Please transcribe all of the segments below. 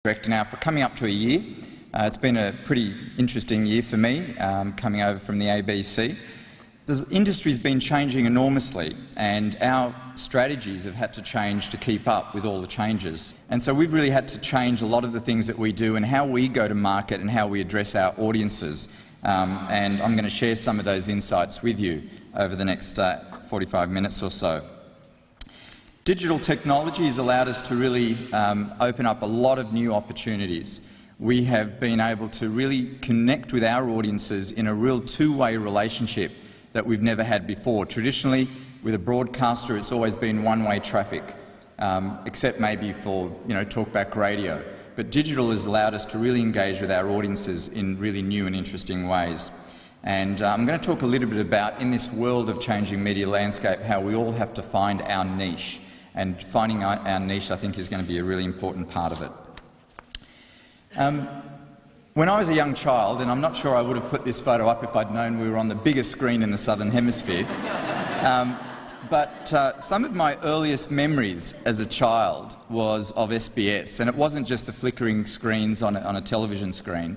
Director now for coming up to a year. It's been a pretty interesting year for me, coming over from the ABC. The industry's been changing enormously, and our strategies have had to change to keep up with all the changes. And so we've really had to change a lot of the things that we do and how we go to market and how we address our audiences. And I'm going to share some of those insights with you over the next 45 minutes or so. Digital technology has allowed us to really open up a lot of new opportunities. We have been able to really connect with our audiences in a real two-way relationship that we've never had before. Traditionally, with a broadcaster, it's always been one-way traffic, except maybe for talkback radio. But digital has allowed us to really engage with our audiences in really new and interesting ways. And I'm going to talk a little bit about, in this world of changing media landscape, how we all have to find our niche. And finding our niche, I think, is going to be a really important part of it. When I was a young child, and I'm not sure I would have put this photo up if I'd known we were on the biggest screen in the Southern Hemisphere, but some of my earliest memories as a child was of SBS, and it wasn't just the flickering screens on a television screen,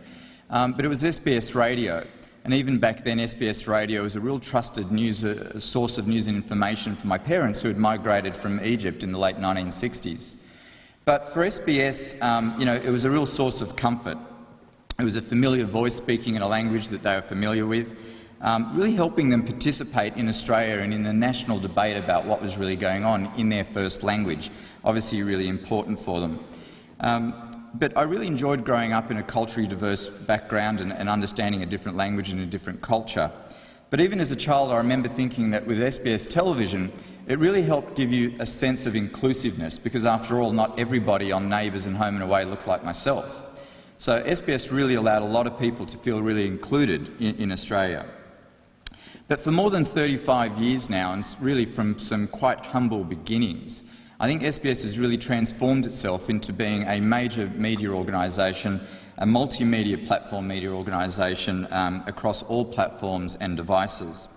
but it was SBS radio. And even back then, SBS radio was a real trusted source of news and information for my parents who had migrated from Egypt in the late 1960s. But for SBS, it was a real source of comfort. It was a familiar voice speaking in a language that they were familiar with, really helping them participate in Australia and in the national debate about what was really going on in their first language, obviously really important for them. But I really enjoyed growing up in a culturally diverse background and understanding a different language and a different culture. But even as a child, I remember thinking that with SBS television, it really helped give you a sense of inclusiveness, because after all, not everybody on Neighbours and Home and Away looked like myself. So SBS really allowed a lot of people to feel really included in Australia. But for more than 35 years now, and really from some quite humble beginnings, I think SBS has really transformed itself into being a major media organisation, a multimedia platform media organisation across all platforms and devices.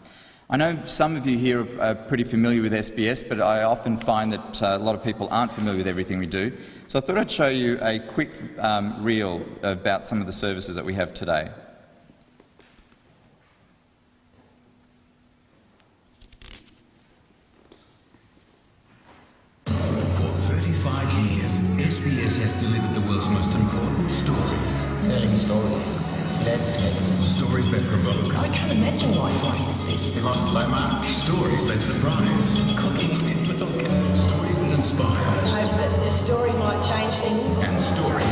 I know some of you here are pretty familiar with SBS, but I often find that a lot of people aren't familiar with everything we do. So I thought I'd show you a quick reel about some of the services that we have today. SBS has delivered the world's most important stories. Telling stories. Let's get them. Stories that provoke. I can't imagine life like this. They lost so much. Stories that surprise. Cooking with little kids. Stories that inspire. I hope that this story might change things. And stories